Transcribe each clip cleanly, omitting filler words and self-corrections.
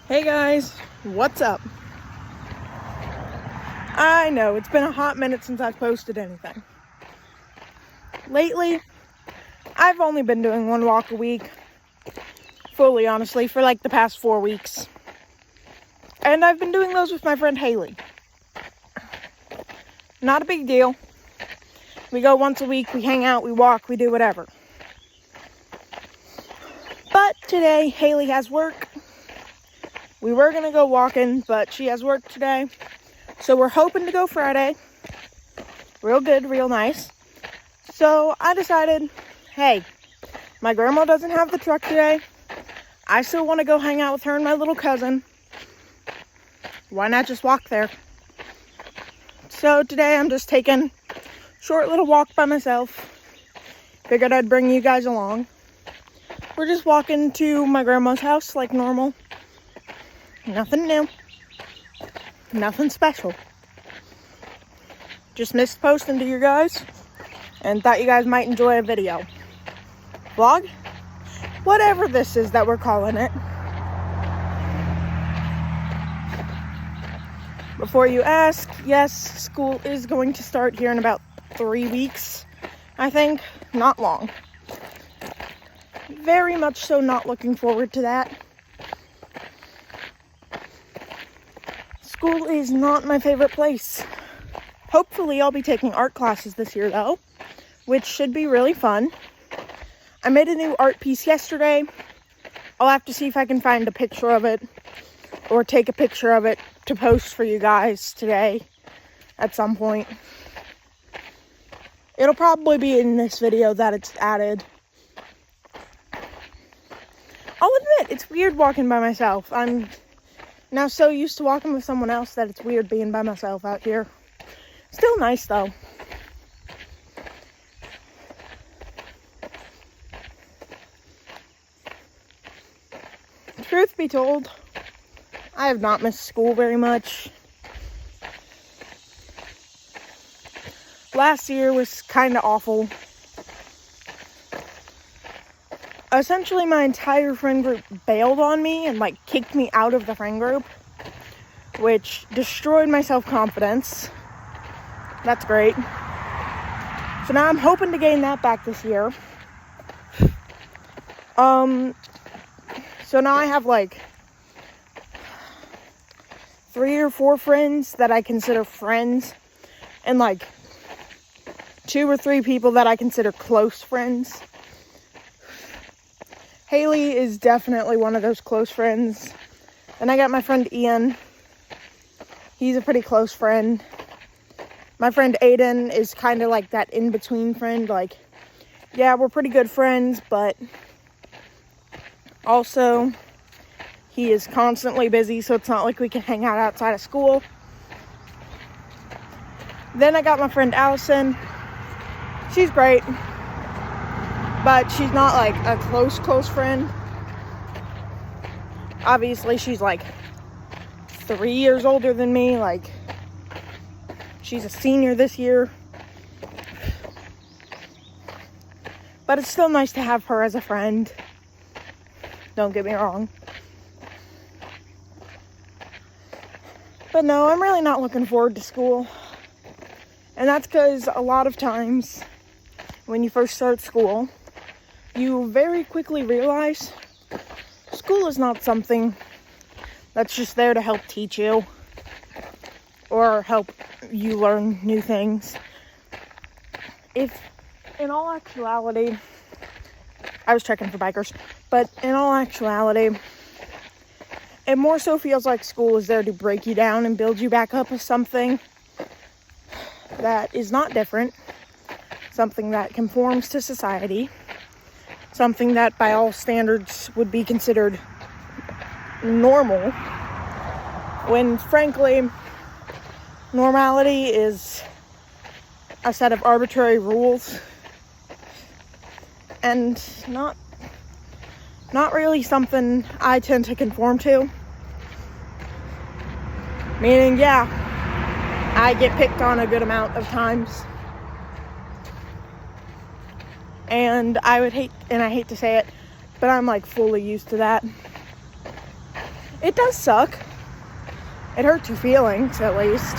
Hey guys, what's up? I know, it's been a hot minute since I've posted anything. Lately, I've only been doing one walk a week, fully honestly, for like the past 4 weeks. And I've been doing those with my friend Haley. Not a big deal. We go once a week, we hang out, we walk, we do whatever. But today, Haley has work. We were going to go walking, but she has work today. So we're hoping to go Friday. Real good, real nice. So I decided, hey, my grandma doesn't have the truck today. I still want to go hang out with her and my little cousin. Why not just walk there? So today I'm just taking a short little walk by myself. Figured I'd bring you guys along. We're just walking to my grandma's house like normal. Nothing new. Nothing special. Just missed posting to you guys and thought you guys might enjoy a video. Vlog? Whatever this is that we're calling it. Before you ask, yes, school is going to start here in about 3 weeks, I think. Not long. Very much so not looking forward to that. School is not my favorite place. Hopefully I'll be taking art classes this year though, which should be really fun. I made a new art piece yesterday. I'll have to see if I can find a picture of it or take a picture of it to post for you guys today at some point. It'll probably be in this video that it's added. I'll admit, it's weird walking by myself. I'm now so used to walking with someone else that it's weird being by myself out here. Still nice though. Truth be told, I have not missed school very much. Last year was kind of awful. Essentially, my entire friend group bailed on me and kicked me out of the friend group, which destroyed my self-confidence. That's great. So now I'm hoping to gain that back this year. So now I have 3 or 4 friends that I consider friends, and 2 or 3 people that I consider close friends. Haley is definitely one of those close friends. And I got my friend Ian. He's a pretty close friend. My friend Aiden is kind of like that in-between friend. Yeah, we're pretty good friends, but also he is constantly busy, so it's not like we can hang out outside of school. Then I got my friend Allison. She's great. But she's not a close friend. Obviously, she's 3 years older than me. She's a senior this year. But it's still nice to have her as a friend. Don't get me wrong. But no, I'm really not looking forward to school. And that's because a lot of times when you first start school, you very quickly realize school is not something that's just there to help teach you or help you learn new things. If, in all actuality, I was checking for bikers, but in all actuality, it more so feels like school is there to break you down and build you back up as something that is not different, something that conforms to society, something that by all standards would be considered normal, when frankly, normality is a set of arbitrary rules and not really something I tend to conform to. Meaning, yeah, I get picked on a good amount of times. And I hate to say it, but I'm fully used to that. It does suck. It hurts your feelings, at least.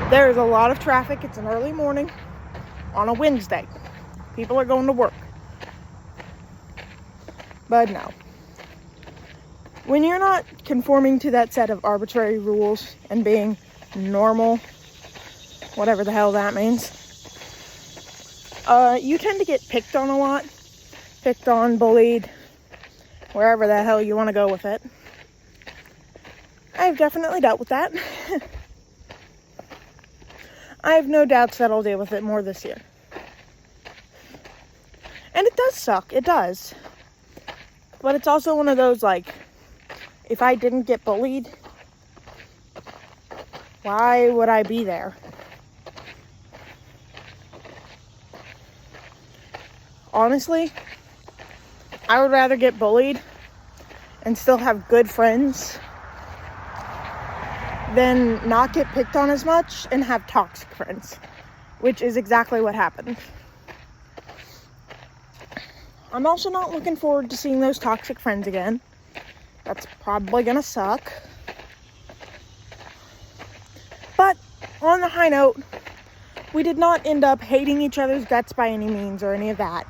There is a lot of traffic. It's an early morning on a Wednesday. People are going to work. But no. When you're not conforming to that set of arbitrary rules and being normal, whatever the hell that means, you tend to get picked on a lot. Picked on, bullied, wherever the hell you want to go with it. I've definitely dealt with that. I have no doubts that I'll deal with it more this year. And it does suck. It does. But it's also one of those, like, if I didn't get bullied, why would I be there? Honestly, I would rather get bullied and still have good friends than not get picked on as much and have toxic friends, which is exactly what happened. I'm also not looking forward to seeing those toxic friends again. That's probably gonna suck. But on the high note, we did not end up hating each other's guts by any means or any of that.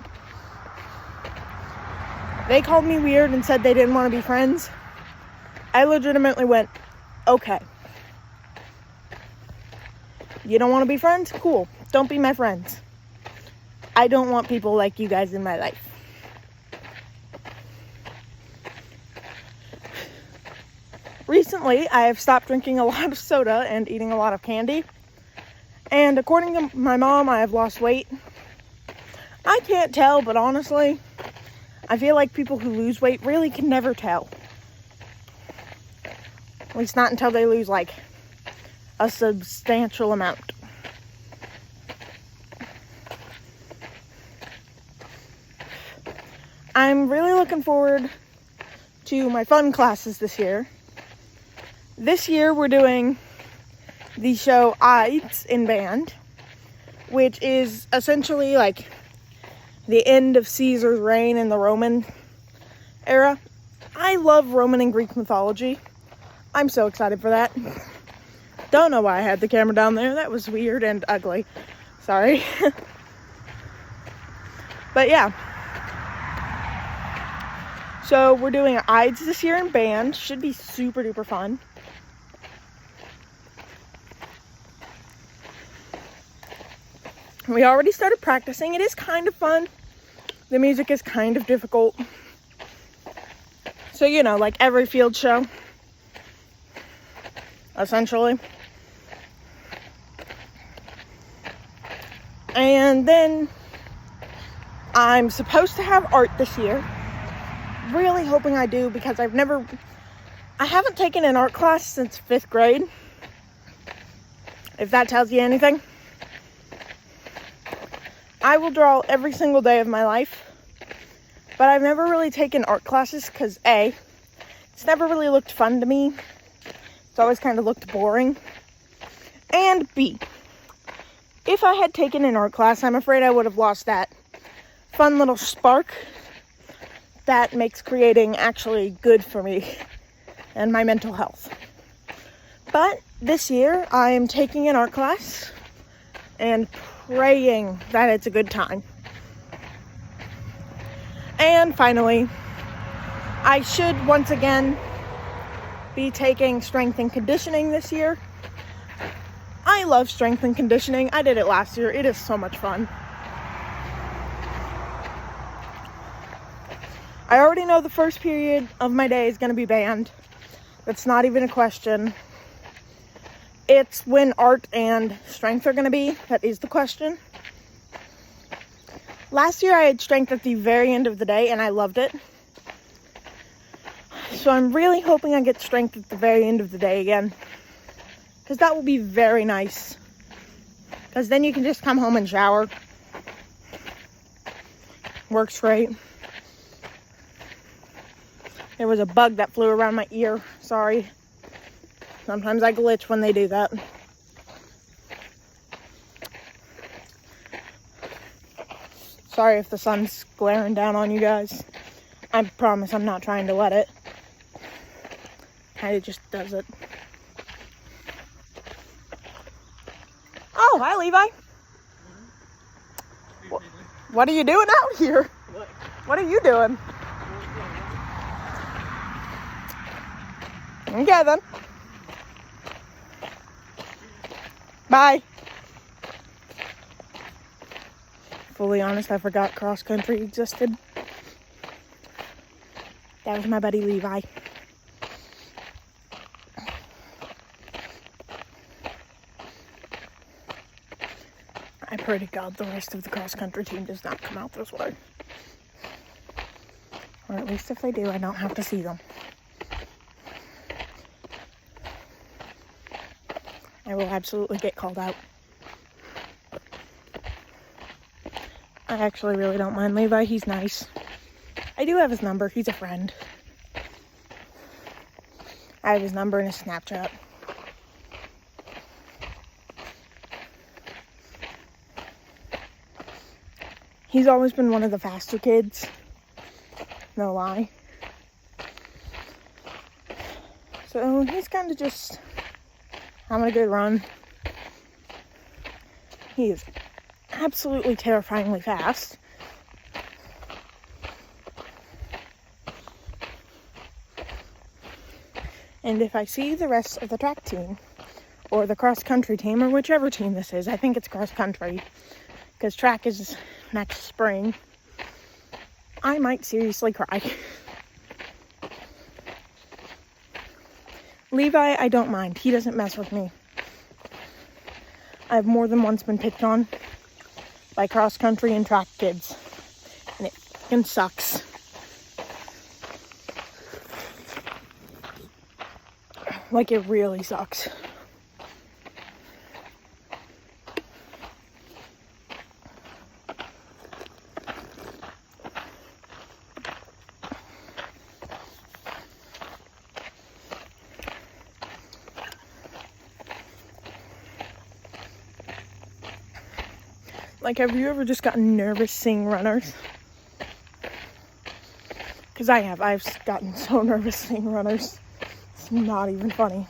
They called me weird and said they didn't want to be friends. I legitimately went, okay. You don't want to be friends? Cool. Don't be my friends. I don't want people like you guys in my life. Recently, I have stopped drinking a lot of soda and eating a lot of candy. And according to my mom, I have lost weight. I can't tell, but honestly, I feel like people who lose weight really can never tell. At least not until they lose, like, a substantial amount. I'm really looking forward to my fun classes this year. This year we're doing the show Ides in band, which is essentially like the end of Caesar's reign in the Roman era. I love Roman and Greek mythology. I'm so excited for that. Don't know why I had the camera down there. That was weird and ugly. Sorry. But yeah. So we're doing Ides this year in band. Should be super duper fun. We already started practicing. It is kind of fun. The music is kind of difficult. So, you know, like every field show. Essentially. And then I'm supposed to have art this year. Really hoping I do, because I haven't taken an art class since 5th grade. If that tells you anything. I will draw every single day of my life. But I've never really taken art classes because A, it's never really looked fun to me. It's always kind of looked boring. And B, if I had taken an art class, I'm afraid I would have lost that fun little spark that makes creating actually good for me and my mental health. But this year, I am taking an art class and praying that it's a good time. And finally, I should once again be taking strength and conditioning this year. I love strength and conditioning. I did it last year. It is so much fun. I already know the first period of my day is going to be band. That's not even a question. It's when art and strength are going to be. That is the question. Last year I had strength at the very end of the day and I loved it. So I'm really hoping I get strength at the very end of the day again. Because that will be very nice. Because then you can just come home and shower. Works great. There was a bug that flew around my ear. Sorry. Sometimes I glitch when they do that. Sorry if the sun's glaring down on you guys. I promise I'm not trying to let it. kind of just does it. Oh, hi, Levi. What are you doing out here? What are you doing? Okay, then. Bye. Fully honest, I forgot cross country existed. That was my buddy Levi. I pray to God the rest of the cross country team does not come out this way. Or at least if they do, I don't have to see them. I will absolutely get called out. I actually really don't mind Levi. He's nice. I do have his number. He's a friend. I have his number and his Snapchat. He's always been one of the faster kids. No lie. So he's kind of just having a good run. He is absolutely terrifyingly fast. And if I see the rest of the track team, or the cross country team, or whichever team this is, I think it's cross country, because track is next spring, I might seriously cry. Levi, I don't mind. He doesn't mess with me. I've more than once been picked on by cross country and track kids, and it fucking sucks. Like, it really sucks. Like, have you ever just gotten nervous seeing runners? Because I have. I've gotten so nervous seeing runners. It's not even funny.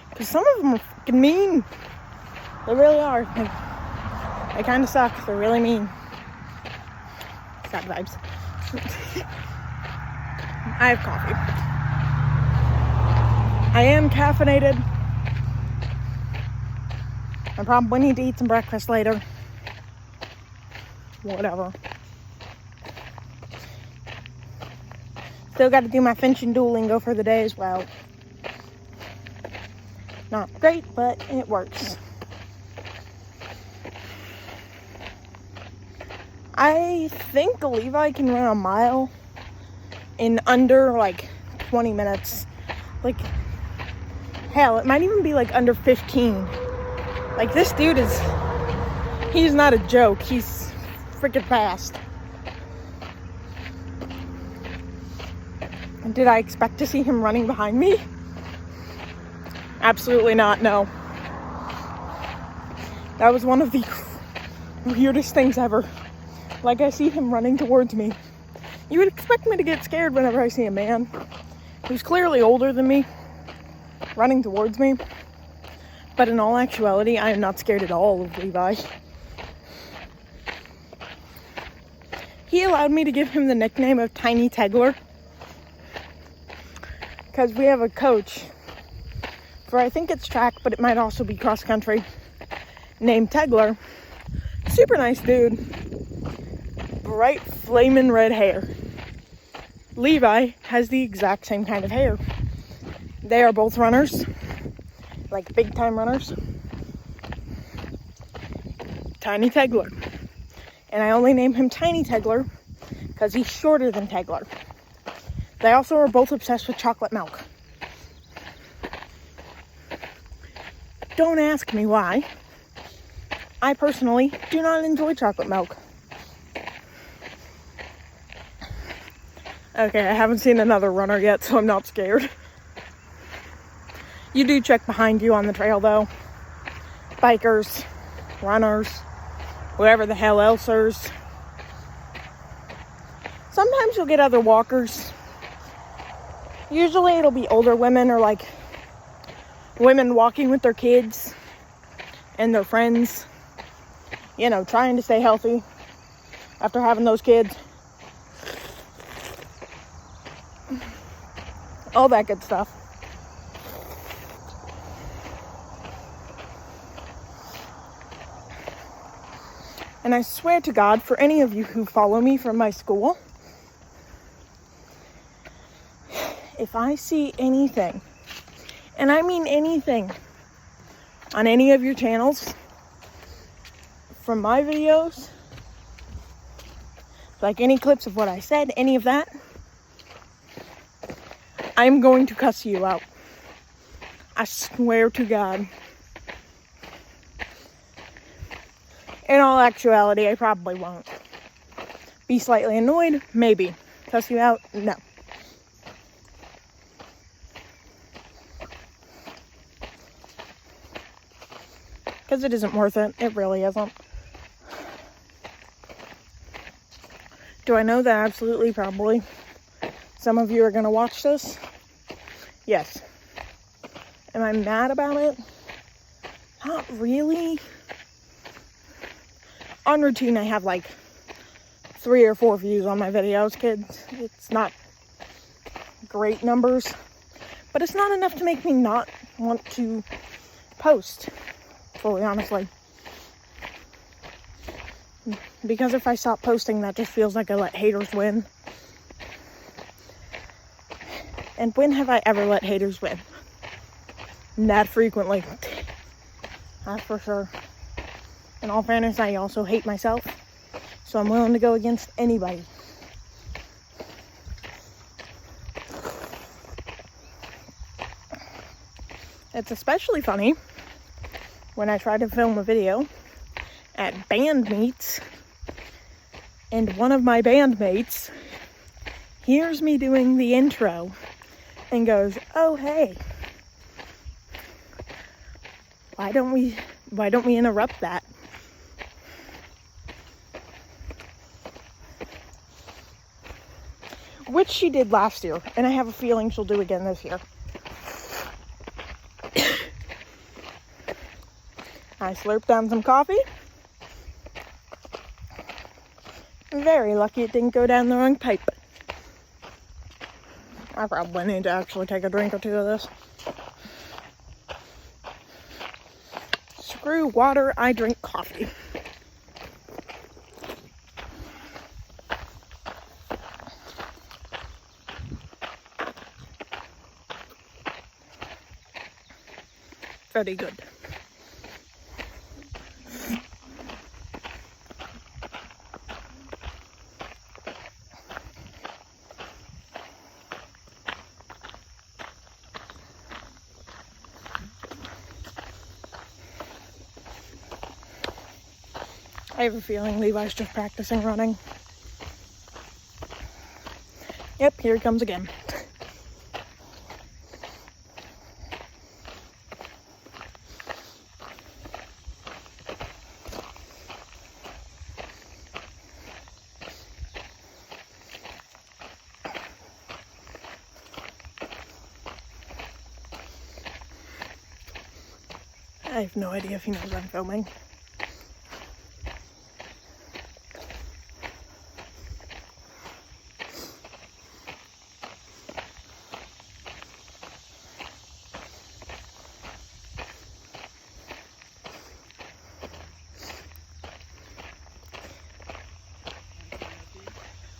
Because some of them are fucking mean. They really are. They kind of suck. They're really mean. Sad vibes. I have coffee. I am caffeinated. I probably need to eat some breakfast later. Whatever. Still got to do my Finch and Duolingo for the day as well. Not great, but it works. I think Levi can run a mile in under like 20 minutes. Like, hell, it might even be like under 15. Like, this dude he's not a joke. He's freaking fast. And did I expect to see him running behind me? Absolutely not, no. That was one of the weirdest things ever. Like, I see him running towards me. You would expect me to get scared whenever I see a man who's clearly older than me running towards me. But in all actuality, I am not scared at all of Levi. He allowed me to give him the nickname of Tiny Tegler. Because we have a coach for, I think it's track, but it might also be cross country, named Tegler. Super nice dude. Bright flaming red hair. Levi has the exact same kind of hair. They are both runners. Like, big time runners. Tiny Tegler. And I only name him Tiny Tegler because he's shorter than Tegler. They also are both obsessed with chocolate milk. Don't ask me why. I personally do not enjoy chocolate milk. Okay, I haven't seen another runner yet, so I'm not scared. You do check behind you on the trail, though. Bikers, runners, whoever the hell elsers. Sometimes you'll get other walkers, Usually it'll be older women or like women walking with their kids and their friends, you know, trying to stay healthy after having those kids. All that good stuff. And I swear to God, for any of you who follow me from my school, if I see anything, and I mean anything, on any of your channels, from my videos, like any clips of what I said, any of that, I'm going to cuss you out. I swear to God. In all actuality, I probably won't. Be slightly annoyed? Maybe. Cuss you out? No. Because it isn't worth it. It really isn't. Do I know that absolutely, probably, some of you are going to watch this? Yes. Am I mad about it? Not really. On routine, I have like 3 or 4 views on my videos, kids. It's not great numbers, but it's not enough to make me not want to post, fully honestly. Because if I stop posting, that just feels like I let haters win. And when have I ever let haters win? Not frequently. That's for sure. In all fairness, I also hate myself, so I'm willing to go against anybody. It's especially funny when I try to film a video at band meets, and one of my bandmates hears me doing the intro and goes, "Oh, hey, why don't we interrupt that?" Which she did last year, and I have a feeling she'll do again this year. I slurped down some coffee. Very lucky it didn't go down the wrong pipe. I probably need to actually take a drink or two of this. Screw water, I drink coffee. Very good. I have a feeling Levi's just practicing running. Yep, here he comes again. I have no idea if he knows I'm filming.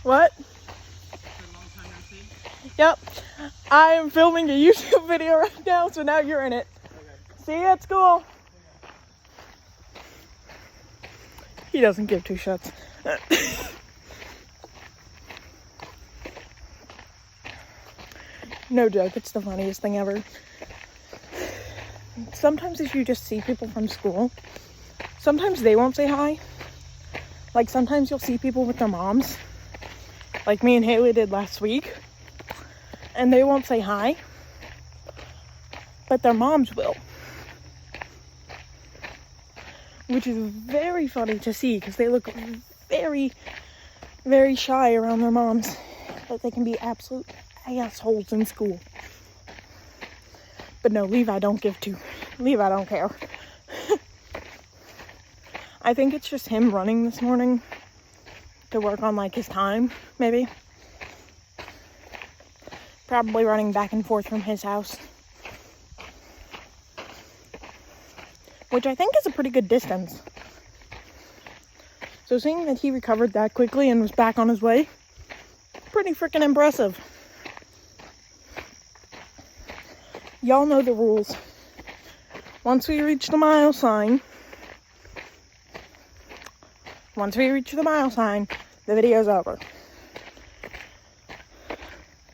What? Yep. I am filming a YouTube video right now, so now you're in it. Okay. See you at school. He doesn't give 2 shits. No joke, it's the funniest thing ever. Sometimes if you just see people from school, sometimes they won't say hi. Like sometimes you'll see people with their moms, like me and Haley did last week, and they won't say hi, but their moms will. Which is very funny to see because they look very, very shy around their moms. But they can be absolute assholes in school. But no, Levi don't give to. Levi don't care. I think it's just him running this morning to work on, like, his time, maybe. Probably running back and forth from his house. Which I think is a pretty good distance. So seeing that he recovered that quickly and was back on his way, pretty freaking impressive. Y'all know the rules. Once we reach the mile sign, the video's over.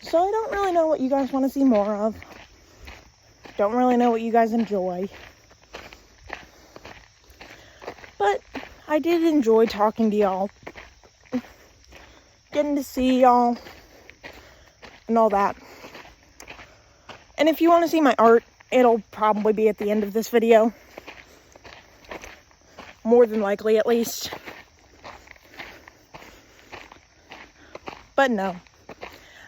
So I don't really know what you guys want to see more of. Don't really know what you guys enjoy. But I did enjoy talking to y'all. Getting to see y'all. And all that. And if you want to see my art, it'll probably be at the end of this video. More than likely, at least. But no.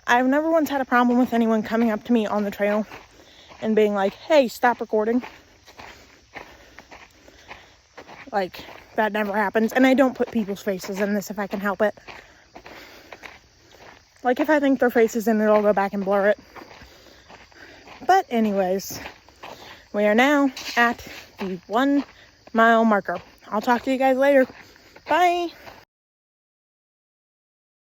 I've never once had a problem with anyone coming up to me on the trail and being like, hey, stop recording. Like, that never happens. And I don't put people's faces in this if I can help it. Like, if I think their face is in it, I'll go back and blur it. But anyways, we are now at the 1 mile marker. I'll talk to you guys later. Bye.